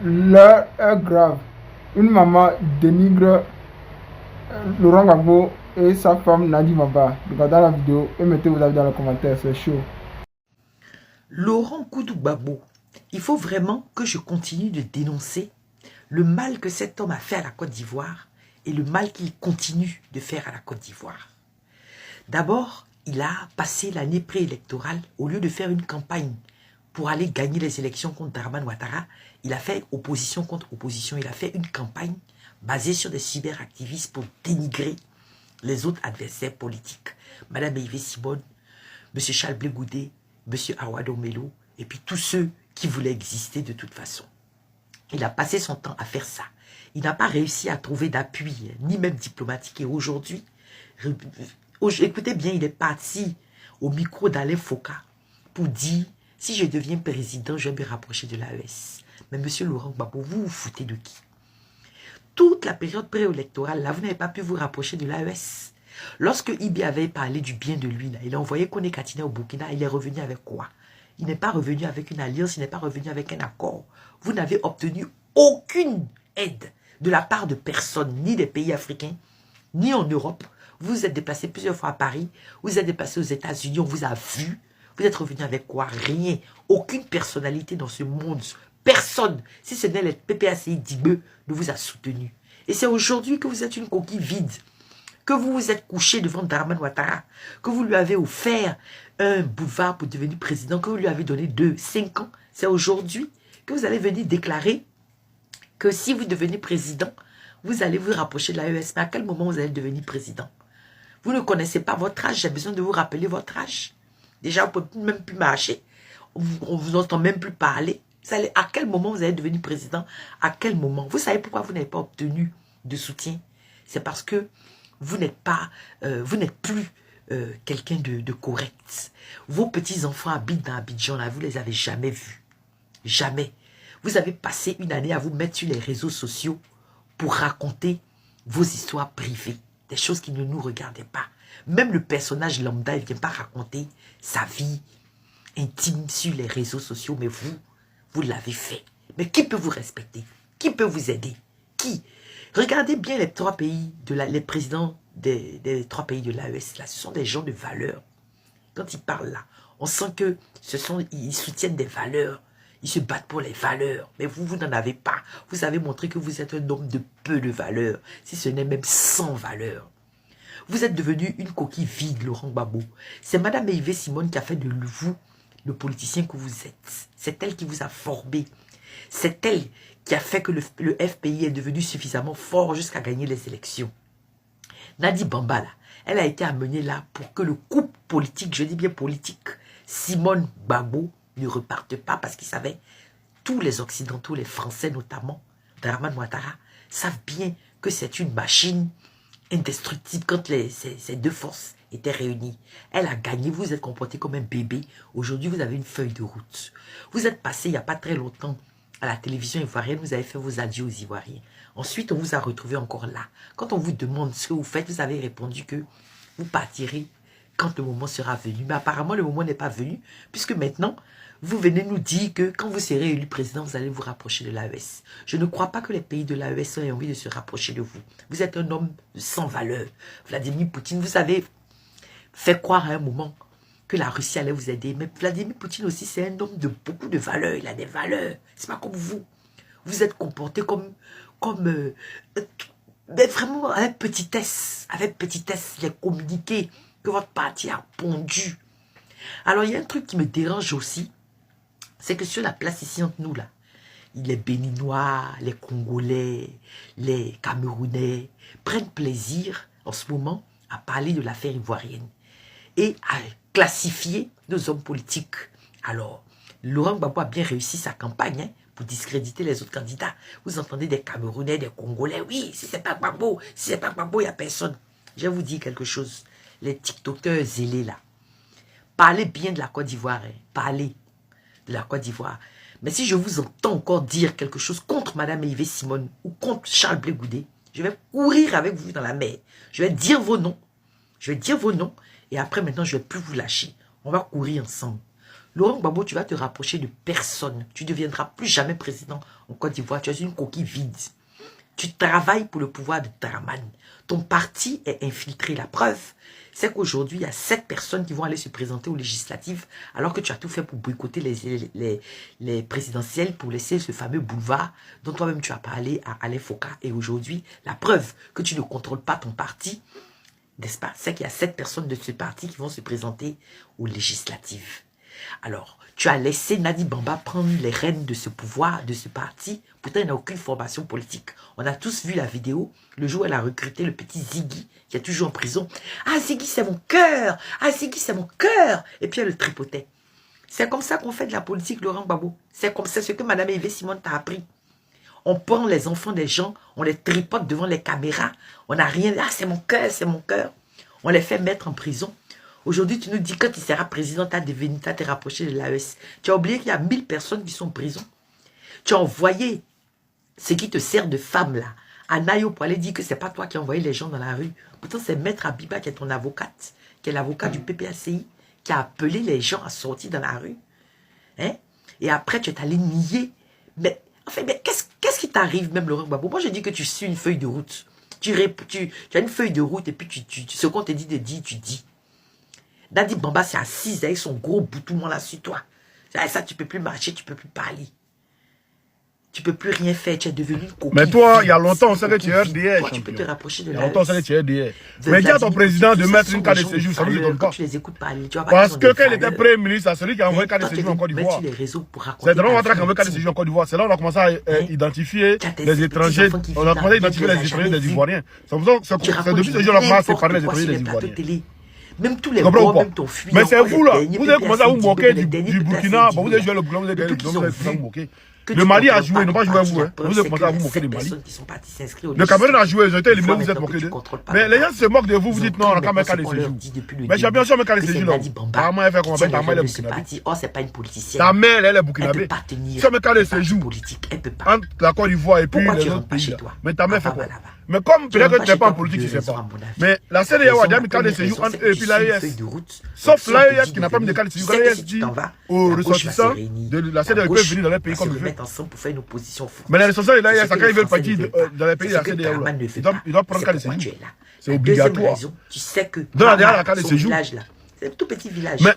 L'heure est grave. Une maman dénigre Laurent Gbagbo et sa femme Nadi Maba. Regardez la vidéo et mettez vos avis dans les commentaires, c'est chaud. Laurent Gbagbo, il faut vraiment que je continue de dénoncer le mal que cet homme a fait à la Côte d'Ivoire et le mal qu'il continue de faire à la Côte d'Ivoire. D'abord, il a passé l'année préélectorale, au lieu de faire une campagne pour aller gagner les élections contre Dramane Ouattara, il a fait opposition contre opposition. Il a fait une campagne basée sur des cyberactivistes pour dénigrer les autres adversaires politiques. Madame Yves Simone, M. Charles Blé Goudé, M. Awado Melo, et puis tous ceux qui voulaient exister de toute façon. Il a passé son temps à faire ça. Il n'a pas réussi à trouver d'appui, ni même diplomatique. Et aujourd'hui, écoutez bien, il est parti au micro d'Alain Foka pour dire, si je deviens président, je vais me rapprocher de l'AES. Mais M. Laurent Gbagbo, vous vous foutez de qui? Toute la période préélectorale, là, vous n'avez pas pu vous rapprocher de l'AES. Lorsque Ibi avait parlé du bien de lui, là, il a envoyé Kone Katine au Burkina, il est revenu avec quoi? Il n'est pas revenu avec une alliance, il n'est pas revenu avec un accord. Vous n'avez obtenu aucune aide de la part de personne, ni des pays africains, ni en Europe. Vous vous êtes déplacé plusieurs fois à Paris, vous êtes déplacé aux États-Unis, on vous a vu. Vous êtes revenu avec quoi? Rien. Aucune personnalité dans ce monde. Personne, si ce n'est le PPACI d'Ibe, ne vous a soutenu. Et c'est aujourd'hui que vous êtes une coquille vide, que vous vous êtes couché devant Dramane Ouattara, que vous lui avez offert un boulevard pour devenir président, que vous lui avez donné 5 ans. C'est aujourd'hui que vous allez venir déclarer que si vous devenez président, vous allez vous rapprocher de l'AES. Mais à quel moment vous allez devenir président? Vous ne connaissez pas votre âge, j'ai besoin de vous rappeler votre âge. Déjà, vous ne pouvez même plus marcher. On ne vous entend même plus parler. À quel moment vous allez devenir président? À quel moment? Vous savez pourquoi vous n'avez pas obtenu de soutien? C'est parce que vous n'êtes plus quelqu'un de correct. Vos petits-enfants habitent dans Abidjan, là, vous ne les avez jamais vus. Jamais. Vous avez passé une année à vous mettre sur les réseaux sociaux pour raconter vos histoires privées. Des choses qui ne nous regardaient pas. Même le personnage lambda, il ne vient pas raconter sa vie intime sur les réseaux sociaux, mais vous l'avez fait. Mais qui peut vous respecter? Qui peut vous aider? Qui? Regardez bien les 3 pays, les présidents des 3 pays de l'AES, là, ce sont des gens de valeur. Quand ils parlent là, on sent que ils soutiennent des valeurs. Ils se battent pour les valeurs. Mais vous n'en avez pas. Vous avez montré que vous êtes un homme de peu de valeur, si ce n'est même sans valeur. Vous êtes devenu une coquille vide, Laurent Gbagbo. C'est Madame Yves Simone qui a fait de vous le politicien que vous êtes. C'est elle qui vous a formé. C'est elle qui a fait que le FPI est devenu suffisamment fort jusqu'à gagner les élections. Nadi Bamba, là, elle a été amenée là pour que le couple politique, je dis bien politique, Simone Gbagbo ne reparte pas parce qu'ils savaient, tous les Occidentaux, les Français notamment, Dramane Ouattara, savent bien que c'est une machine indestructible quand ces 2 forces étaient réunies. Elle a gagné, vous vous êtes comporté comme un bébé. Aujourd'hui, vous avez une feuille de route. Vous êtes passé il n'y a pas très longtemps à la télévision ivoirienne, vous avez fait vos adieux aux Ivoiriens. Ensuite, on vous a retrouvé encore là. Quand on vous demande ce que vous faites, vous avez répondu que vous partirez quand le moment sera venu. Mais apparemment, le moment n'est pas venu, puisque maintenant, vous venez nous dire que quand vous serez élu président, vous allez vous rapprocher de l'AES. Je ne crois pas que les pays de l'AES aient envie de se rapprocher de vous. Vous êtes un homme sans valeur. Vladimir Poutine, vous avez fait croire à un moment que la Russie allait vous aider. Mais Vladimir Poutine aussi, c'est un homme de beaucoup de valeurs. Il a des valeurs. C'est pas comme vous. Vous êtes comporté comme mais vraiment avec petitesse. Avec petitesse, les communiqués que votre parti a pondu. Alors, il y a un truc qui me dérange aussi. C'est que sur la place ici entre nous, là, les Béninois, les Congolais, les Camerounais prennent plaisir en ce moment à parler de l'affaire ivoirienne et à classifier nos hommes politiques. Alors, Laurent Gbagbo a bien réussi sa campagne pour discréditer les autres candidats. Vous entendez des Camerounais, des Congolais. Oui, si c'est pas Gbagbo, si c'est pas Gbagbo, il n'y a personne. Je vais vous dire quelque chose. Les TikTokers zélés là, parlez bien de la Côte d'Ivoire. Parlez de la Côte d'Ivoire. Mais si je vous entends encore dire quelque chose contre Madame Yves Simone ou contre Charles Blé Goudé, je vais courir avec vous dans la mer. Je vais dire vos noms. Je vais dire vos noms. Et après, maintenant, je ne vais plus vous lâcher. On va courir ensemble. Laurent Gbagbo, tu vas te rapprocher de personne. Tu ne deviendras plus jamais président en Côte d'Ivoire. Tu es une coquille vide. Tu travailles pour le pouvoir de Dramane. Ton parti est infiltré. La preuve, c'est qu'aujourd'hui, il y a 7 personnes qui vont aller se présenter aux législatives alors que tu as tout fait pour boycotter les présidentielles, pour laisser ce fameux boulevard dont toi-même tu as parlé à Alain Foucault. Et aujourd'hui, la preuve que tu ne contrôles pas ton parti, n'est-ce pas? C'est qu'il y a 7 personnes de ce parti qui vont se présenter aux législatives. Alors, tu as laissé Nadi Bamba prendre les rênes de ce pouvoir, de ce parti. Pourtant, il n'a aucune formation politique. On a tous vu la vidéo, le jour où elle a recruté le petit Ziggy, qui est toujours en prison. Ah, Ziggy, c'est mon cœur. Ah, Ziggy, c'est mon cœur. Et puis, elle le tripotait. C'est comme ça qu'on fait de la politique, Laurent Gbagbo. C'est comme ça, ce que Mme Yves Simone t'a appris. On prend les enfants des gens, on les tripote devant les caméras. On n'a rien. Ah, c'est mon cœur, c'est mon cœur. On les fait mettre en prison. Aujourd'hui, tu nous dis que quand tu seras président, tu as t'es rapproché de l'AES. Tu as oublié qu'il y a 1000 personnes qui sont en prison. Tu as envoyé ce qui te sert de femme là à Nayo pour aller dire que ce n'est pas toi qui as envoyé les gens dans la rue. Pourtant, c'est Maître Abiba qui est ton avocate, qui est l'avocat du PPACI, qui a appelé les gens à sortir dans la rue. Hein? Et après, tu es allé nier. Mais enfin, qu'est-ce qui t'arrive même, Laurent Gbagbo? Moi, je dis que tu suis une feuille de route. Tu as une feuille de route et puis ce qu'on te dit de dire, tu dis. Nadi Bamba s'est assise avec son gros boutonnement là sur toi. Ça, tu ne peux plus marcher, tu ne peux plus parler. Tu ne peux plus rien faire, tu es devenu une coquille. Mais toi, il y a longtemps, on sait que tu es RDR. Toi, tu peux te rapprocher de il y la a longtemps, on sait que tu es RDR. Mais dis à ton président de mettre une carte de séjour, ça ne lui donne pas. Tu les écoutes parler, tu vas Parce que quand il était Premier ministre, c'est celui qui a envoyé carte de séjour en Côte d'Ivoire. C'est dans notre qui a envoyé carte de séjour en Côte d'Ivoire. C'est là qu'on a commencé à identifier les étrangers. On a commencé à identifier les étrangers des Ivoiriens. C'est depuis ce jour-là qu'on a séparé les étrangers des Ivoiriens. Même tous les gros, même ton fils. Mais c'est vous là, vous avez commencé à vous moquer du Burkina. Bon, vous avez joué le Burkina, vous avez gagné le Burkina, vous avez vous moquer. Le Mali a joué, ils n'ont pas joué à vous. Vous avez commencé à vous moquer du Mali. Le Cameroun a joué, ils ont été éliminés, vous êtes moqués d'eux. Mais les gens se moquent de vous, vous dites non, on n'a qu'à mettre qu'à les séjours. Mais j'ai bien sûr mettre qu'à les séjours là. Ta mère, elle fait comment? Ta mère, elle est burkinabé. Oh, c'est pas une politicienne. Ta mère, elle est burkinabé. Si on met qu'à les séjours entre la Côte d'Ivoire et puis les autres pays. Mais ta mère fait quoi? Mais comme peut-être que tu n'es pas en politique, je ne sais pas. Mais la CEDEAO a déjà mis des séjours entre eux et puis l'AES. Sauf l'AES qui n'a pas mis de cas de séjour. L'AES dit aux ressortissants de la CEDEAO qu'ils peuvent venir dans les pays comme ils veulent. Mais les ressortissants de l'AES, quand ils veulent partir dans les pays de la CEDEAO, ils doivent prendre cas de séjour. C'est obligatoire. Tu sais que dans la carte de séjour. C'est un tout petit village. Mais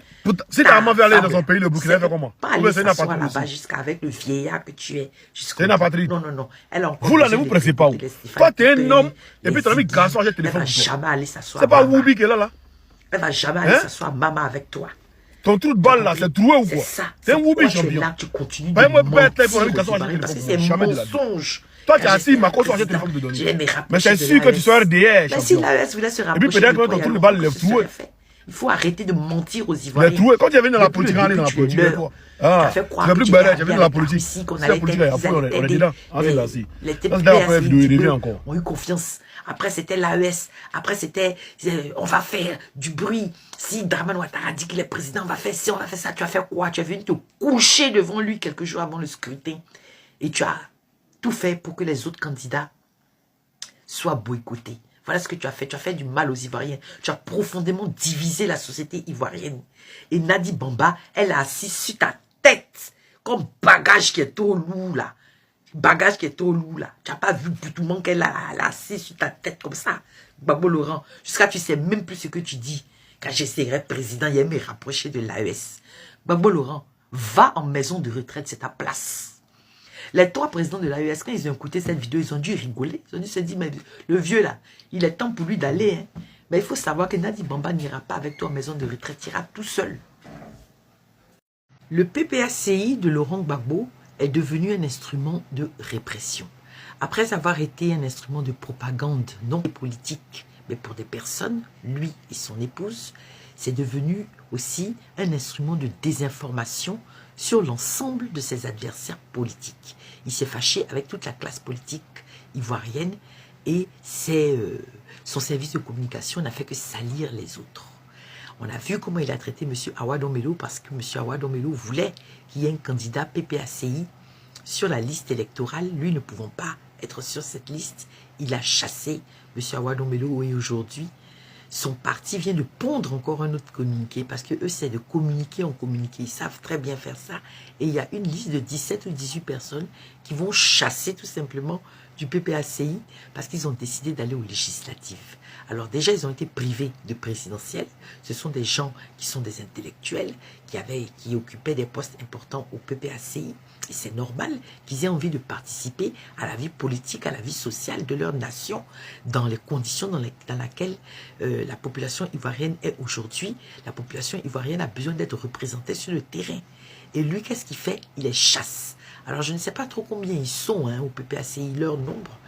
si ta maman veut aller dans son pays, le Burkina, fait comment? Pas aller s'asseoir là-bas jusqu'avec le vieillard que tu es. C'est une apatride. Non, non, non. Vous là, ne vous pressez pas où? Toi, tu es un homme, et puis ton ami garçon achète le téléphone. Elle va jamais aller s'asseoir. C'est pas Woubi qui est là. Elle va jamais aller s'asseoir maman avec toi. Ton trou de balle là, c'est troué ou quoi? C'est un Woubi champion. Là, tu continues de mentir moi, peut-être pour un ami garçon achète le parce que téléphone. c'est Jamais de la vie. mensonge. Toi, tu es assis, ma cause achète le téléphone de donner. Mais c'est sûr que tu sois RDR, champion. Si l'AES voulait se rapprocher. Et puis peut-être que ton trou de balle, il est troué. Il faut arrêter de mentir aux Ivoiriens. Quand tu es venu dans la politique, on est dans la politique. Ah, tu n'as plus balai, tu es venu dans la politique. Si la politique, on est dedans. On est là, si. Les TPS ont eu confiance. Après, c'était l'AES. Après, c'était on va faire du bruit. Si Dramane Ouattara dit qu'il est président, on va faire ci, on va faire ça. Tu as fait quoi? Tu es venu te coucher devant lui quelques jours avant le scrutin. Et tu as tout fait pour que les autres candidats soient boycottés. Voilà ce que tu as fait. Tu as fait du mal aux Ivoiriens. Tu as profondément divisé la société ivoirienne. Et Nadi Bamba, elle a assis sur ta tête comme bagage qui est trop lourd là. Bagage qui est trop lourd là. Tu n'as pas vu tout le monde qu'elle a assis sur ta tête comme ça. Gbagbo Laurent, jusqu'à tu ne sais même plus ce que tu dis. Quand je serai président, il y a me rapprocher de l'AES. Gbagbo Laurent, va en maison de retraite, c'est ta place. Les 3 présidents de l'AES, quand ils ont écouté cette vidéo, ils ont dû rigoler. Ils ont dû se dire, mais le vieux là, il est temps pour lui d'aller. Hein. Mais il faut savoir que Nadi Bamba n'ira pas avec toi en maison de retraite, il ira tout seul. Le PPACI de Laurent Gbagbo est devenu un instrument de répression. Après avoir été un instrument de propagande non politique, mais pour des personnes, lui et son épouse, c'est devenu aussi un instrument de désinformation sur l'ensemble de ses adversaires politiques. Il s'est fâché avec toute la classe politique ivoirienne et son service de communication n'a fait que salir les autres. On a vu comment il a traité M. Awa Domelo parce que M. Awa Domelo voulait qu'il y ait un candidat PPACI sur la liste électorale. Lui ne pouvant pas être sur cette liste, il a chassé M. Awa Domelo et aujourd'hui, son parti vient de pondre encore un autre communiqué, parce que eux, c'est de communiquer en communiqué. Ils savent très bien faire ça. Et il y a une liste de 17 ou 18 personnes qui vont chasser tout simplement du PPACI parce qu'ils ont décidé d'aller aux législatives. Alors déjà, ils ont été privés de présidentielles. Ce sont des gens qui sont des intellectuels, qui occupaient des postes importants au PPACI. Et c'est normal qu'ils aient envie de participer à la vie politique, à la vie sociale de leur nation, dans les conditions dans lesquelles la population ivoirienne est aujourd'hui. La population ivoirienne a besoin d'être représentée sur le terrain. Et lui, qu'est-ce qu'il fait? Il les chasse. Alors, je ne sais pas trop combien ils sont au PPACI, leur nombre.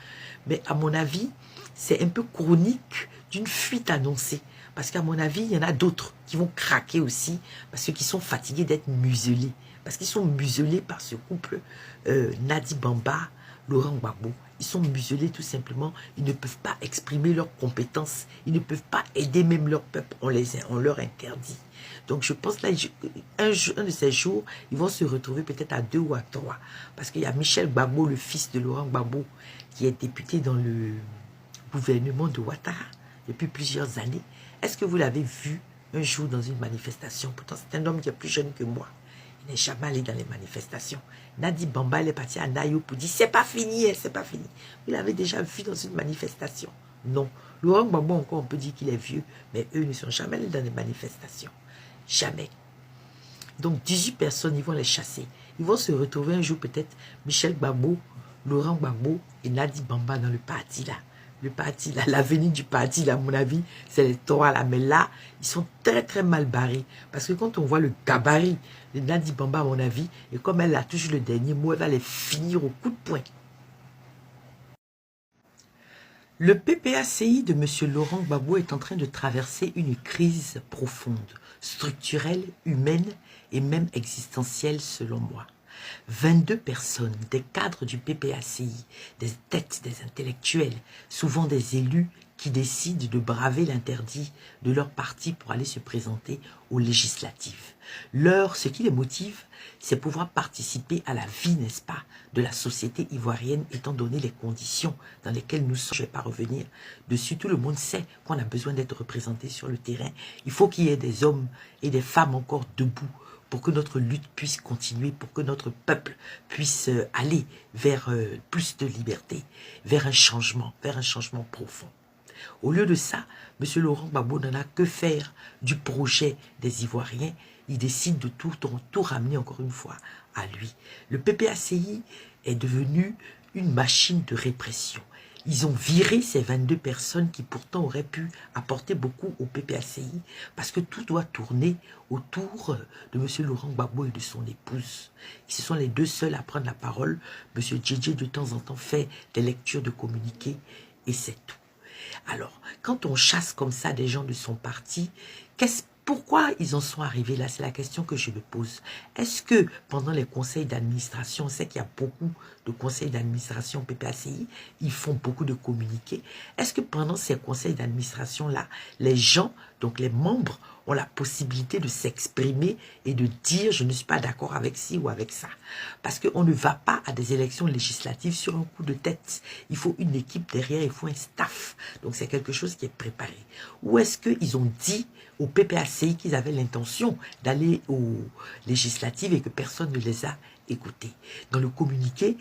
Mais à mon avis, c'est un peu chronique d'une fuite annoncée. Parce qu'à mon avis, il y en a d'autres qui vont craquer aussi, parce qu'ils sont fatigués d'être muselés. Parce qu'ils sont muselés par ce couple Nadi Bamba, Laurent Gbagbo. Ils sont muselés tout simplement. Ils ne peuvent pas exprimer leurs compétences. Ils ne peuvent pas aider même leur peuple. On leur interdit. Donc je pense là, un de ces jours, ils vont se retrouver peut-être à 2 ou à 3. Parce qu'il y a Michel Gbagbo, le fils de Laurent Gbagbo, qui est député dans le gouvernement de Ouattara depuis plusieurs années. Est-ce que vous l'avez vu un jour dans une manifestation? Pourtant, c'est un homme qui est plus jeune que moi. Il n'est jamais allé dans les manifestations. Nadi Bamba, il est parti à Nayo pour dire, c'est pas fini, c'est pas fini. Vous l'avez déjà vu dans une manifestation? Non. Laurent Gbagbo, encore, on peut dire qu'il est vieux, mais eux ne sont jamais allés dans les manifestations. Jamais. Donc, 18 personnes, ils vont les chasser. Ils vont se retrouver un jour, peut-être, Michel Gbagbo, Laurent Gbagbo et Nadi Bamba dans le parti, là. Le parti, là, l'avenir du parti, là, à mon avis, c'est les trois, là. Mais là, ils sont très, très mal barrés. Parce que quand on voit le gabarit de Nadi Bamba, à mon avis, et comme elle a toujours le dernier mot, elle va les finir au coup de poing. Le PPACI de M. Laurent Gbagbo est en train de traverser une crise profonde, structurelle, humaine et même existentielle, selon moi. 22 personnes, des cadres du PPACI, des têtes, des intellectuels, souvent des élus qui décident de braver l'interdit de leur parti pour aller se présenter aux législatives. Ce qui les motive, c'est pouvoir participer à la vie, n'est-ce pas, de la société ivoirienne, étant donné les conditions dans lesquelles nous sommes. Je ne vais pas revenir dessus. Tout le monde sait qu'on a besoin d'être représenté sur le terrain. Il faut qu'il y ait des hommes et des femmes encore debout pour que notre lutte puisse continuer, pour que notre peuple puisse aller vers plus de liberté, vers un changement profond. Au lieu de ça, M. Laurent Gbagbo n'en a que faire du projet des Ivoiriens. Il décide de tout ramener encore une fois à lui. Le PPACI est devenu une machine de répression. Ils ont viré ces 22 personnes qui pourtant auraient pu apporter beaucoup au PPACI parce que tout doit tourner autour de M. Laurent Gbagbo et de son épouse. Ce sont les deux seuls à prendre la parole. M. Djedje de temps en temps fait des lectures de communiqués et c'est tout. Alors, quand on chasse comme ça des gens de son parti, pourquoi ils en sont arrivés là? C'est la question que je me pose. Est-ce que pendant les conseils d'administration, on sait qu'il y a beaucoup de conseils d'administration PPACI, ils font beaucoup de communiqués. Est-ce que pendant ces conseils d'administration-là, les gens, donc les membres, ont la possibilité de s'exprimer et de dire « je ne suis pas d'accord avec ci ou avec ça ». Parce qu'on ne va pas à des élections législatives sur un coup de tête. Il faut une équipe derrière, il faut un staff. Donc c'est quelque chose qui est préparé. Ou est-ce qu'ils ont dit au PPACI qu'ils avaient l'intention d'aller aux législatives et que personne ne les a écoutés? Dans le communiqué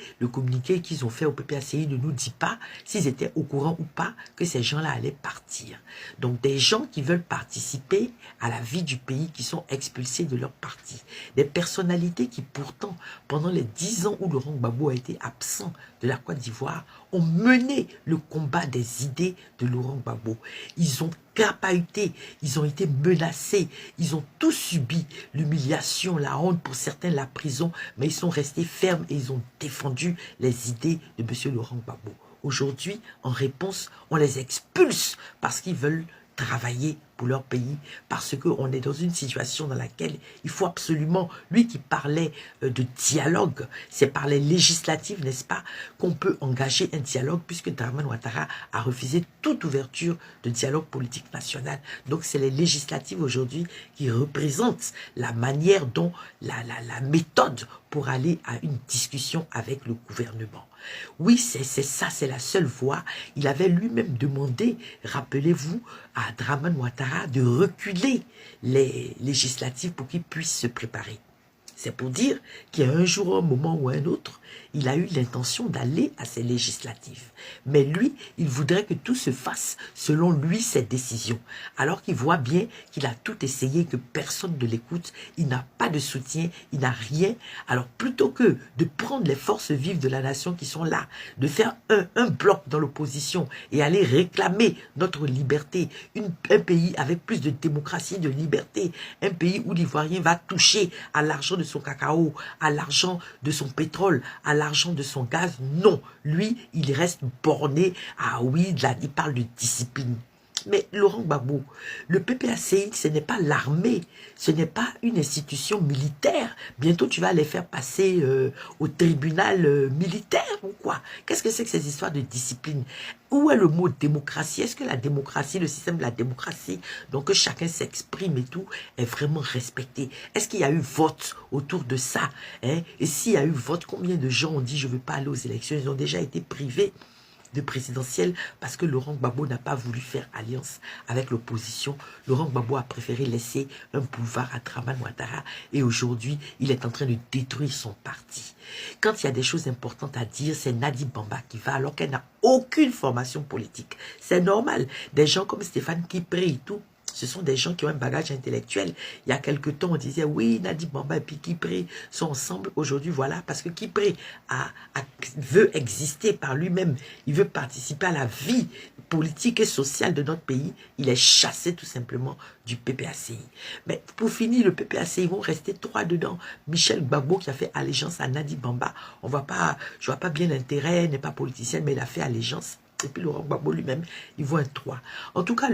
qu'ils ont fait au PPACI ne nous dit pas s'ils étaient au courant ou pas que ces gens-là allaient partir. Donc des gens qui veulent participer à la vie du pays, qui sont expulsés de leur parti. Des personnalités qui pourtant, pendant les 10 ans où Laurent Gbagbo a été absent de la Côte d'Ivoire, ont mené le combat des idées de Laurent Gbagbo. Ils ont crapahuté, ils ont été menacés, ils ont tout subi, l'humiliation, la honte, pour certains la prison, mais ils sont restés fermes et ils ont défendu les idées de M. Laurent Gbagbo. Aujourd'hui, en réponse, on les expulse parce qu'ils veulent travailler pour leur pays, parce qu'on est dans une situation dans laquelle il faut absolument, lui qui parlait de dialogue, c'est par les législatives, n'est-ce pas, qu'on peut engager un dialogue, puisque Dramane Ouattara a refusé toute ouverture de dialogue politique national. Donc c'est les législatives aujourd'hui qui représentent la manière dont, la méthode pour aller à une discussion avec le gouvernement. Oui, c'est ça, c'est la seule voie. Il avait lui-même demandé, rappelez-vous, à Draman Ouattara de reculer les législatives pour qu'il puisse se préparer. C'est pour dire qu'il y a un jour, un moment ou un autre, il a eu l'intention d'aller à ces législatives. Mais lui, il voudrait que tout se fasse selon lui, ses décisions. Alors qu'il voit bien qu'il a tout essayé, que personne ne l'écoute, il n'a pas de soutien, il n'a rien. Alors plutôt que de prendre les forces vives de la nation qui sont là, de faire un bloc dans l'opposition et aller réclamer notre liberté, un pays avec plus de démocratie, de liberté, un pays où l'Ivoirien va toucher à l'argent de son cacao, à l'argent de son pétrole, à l'argent de son gaz. Non, lui, il reste borné. Ah oui, là, il parle de discipline. Mais Laurent Gbagbo, le PPACI, ce n'est pas l'armée, ce n'est pas une institution militaire. Bientôt, tu vas les faire passer au tribunal militaire ou quoi? Qu'est-ce que c'est que ces histoires de discipline? Où est le mot démocratie? Est-ce que la démocratie, le système de la démocratie, donc que chacun s'exprime et tout, est vraiment respecté? Est-ce qu'il y a eu vote autour de ça, hein? Et s'il y a eu vote, combien de gens ont dit je ne veux pas aller aux élections? Ils ont déjà été privés de présidentielle parce que Laurent Gbagbo n'a pas voulu faire alliance avec l'opposition. Laurent Gbagbo a préféré laisser un boulevard à Draman Ouattara et aujourd'hui, il est en train de détruire son parti. Quand il y a des choses importantes à dire, c'est Nadi Bamba qui va alors qu'elle n'a aucune formation politique. C'est normal. Des gens comme Stéphane Kipré et tout, ce sont des gens qui ont un bagage intellectuel. Il y a quelque temps, on disait, oui, Nadi Bamba et puis Kipré sont ensemble. Aujourd'hui, voilà, parce que Kipré veut exister par lui-même. Il veut participer à la vie politique et sociale de notre pays. Il est chassé tout simplement du PPACI. Mais pour finir, le PPACI, ils vont rester trois dedans. Michel Gbagbo qui a fait allégeance à Nadi Bamba. Je ne vois pas bien l'intérêt, n'est pas politicien, mais il a fait allégeance. Et puis Laurent Gbagbo lui-même, il voit un 3. En tout cas,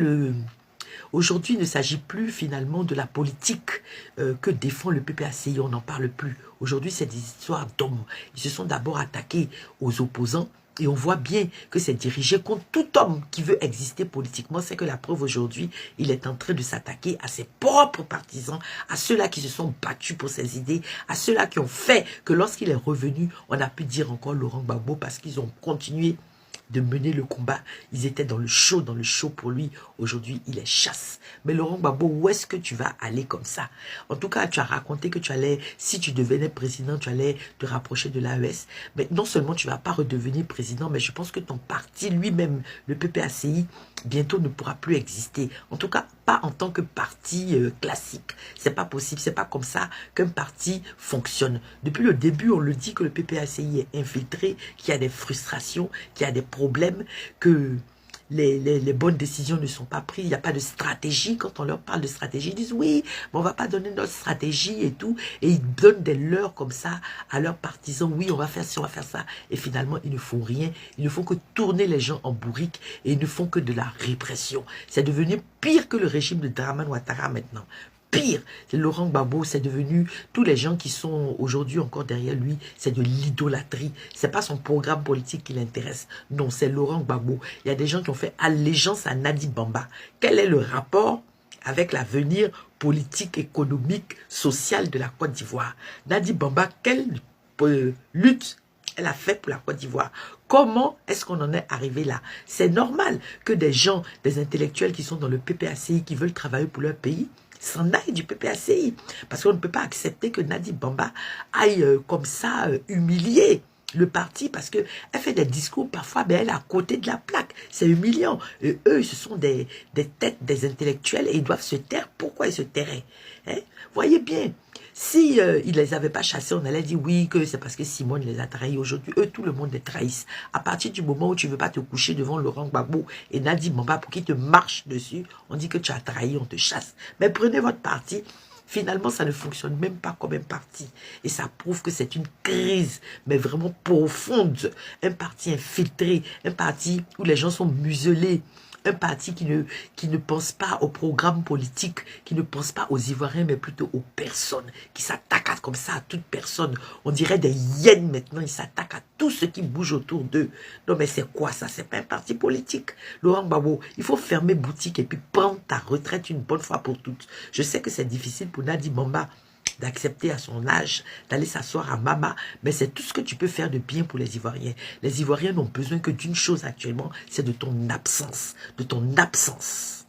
aujourd'hui, il ne s'agit plus finalement de la politique que défend le PPACI, on n'en parle plus. Aujourd'hui, c'est des histoires d'hommes. Ils se sont d'abord attaqués aux opposants et on voit bien que c'est dirigé contre tout homme qui veut exister politiquement. C'est que la preuve aujourd'hui, il est en train de s'attaquer à ses propres partisans, à ceux-là qui se sont battus pour ses idées, à ceux-là qui ont fait que lorsqu'il est revenu, on a pu dire encore Laurent Gbagbo parce qu'ils ont continué de mener le combat. Ils étaient dans le show pour lui. Aujourd'hui, il est chasse. Mais Laurent Gbagbo, où est-ce que tu vas aller comme ça? En tout cas, tu as raconté que tu allais, si tu devenais président, tu allais te rapprocher de l'AES. Mais non seulement tu ne vas pas redevenir président, mais je pense que ton parti lui-même, le PPACI, bientôt ne pourra plus exister. En tout cas, pas en tant que parti classique. C'est pas possible. C'est pas comme ça qu'un parti fonctionne. Depuis le début, on le dit que le PPACI est infiltré, qu'il y a des frustrations, qu'il y a des problèmes, que les bonnes décisions ne sont pas prises, il n'y a pas de stratégie. Quand on leur parle de stratégie, ils disent oui, mais on ne va pas donner notre stratégie et tout. Et ils donnent des leurres comme ça à leurs partisans. Oui, on va faire ci, on va faire ça. Et finalement, ils ne font rien. Ils ne font que tourner les gens en bourrique et ils ne font que de la répression. C'est devenu pire que le régime de Draman Ouattara maintenant. Pire, c'est Laurent Gbagbo, c'est devenu, tous les gens qui sont aujourd'hui encore derrière lui, c'est de l'idolâtrie. C'est pas son programme politique qui l'intéresse. Non, c'est Laurent Gbagbo. Il y a des gens qui ont fait allégeance à Nadi Bamba. Quel est le rapport avec l'avenir politique, économique, social de la Côte d'Ivoire? Nadi Bamba, quelle lutte elle a fait pour la Côte d'Ivoire? Comment est-ce qu'on en est arrivé là? C'est normal que des gens, des intellectuels qui sont dans le PPACI, qui veulent travailler pour leur pays, s'en aille du PPACI. Parce qu'on ne peut pas accepter que Nadi Bamba aille comme ça humilier le parti parce qu'elle fait des discours parfois, mais elle est à côté de la plaque. C'est humiliant. Et eux, ce sont des têtes, des intellectuels et ils doivent se taire. Pourquoi ils se tairaient? Hein? Voyez bien. Si ils ne les avaient pas chassés, on allait dire oui, que c'est parce que Simone les a trahis. Aujourd'hui, eux, tout le monde les trahisse. À partir du moment où tu ne veux pas te coucher devant Laurent Gbagbo et Nadi Bamba pour qu'il te marche dessus, on dit que tu as trahi, on te chasse. Mais prenez votre parti. Finalement, ça ne fonctionne même pas comme un parti. Et ça prouve que c'est une crise, mais vraiment profonde. Un parti infiltré, un parti où les gens sont muselés. Un parti qui ne pense pas au programme politique, qui ne pense pas aux Ivoiriens, mais plutôt aux personnes, qui s'attaquent comme ça à toute personne. On dirait des hyènes maintenant, ils s'attaquent à tout ce qui bouge autour d'eux. Non mais c'est quoi ça? C'est pas un parti politique. Laurent Gbagbo, il faut fermer boutique et puis prendre ta retraite une bonne fois pour toutes. Je sais que c'est difficile pour Nadi Bamba d'accepter à son âge, d'aller s'asseoir à Mama, mais c'est tout ce que tu peux faire de bien pour les Ivoiriens. Les Ivoiriens n'ont besoin que d'une chose actuellement, c'est de ton absence, de ton absence.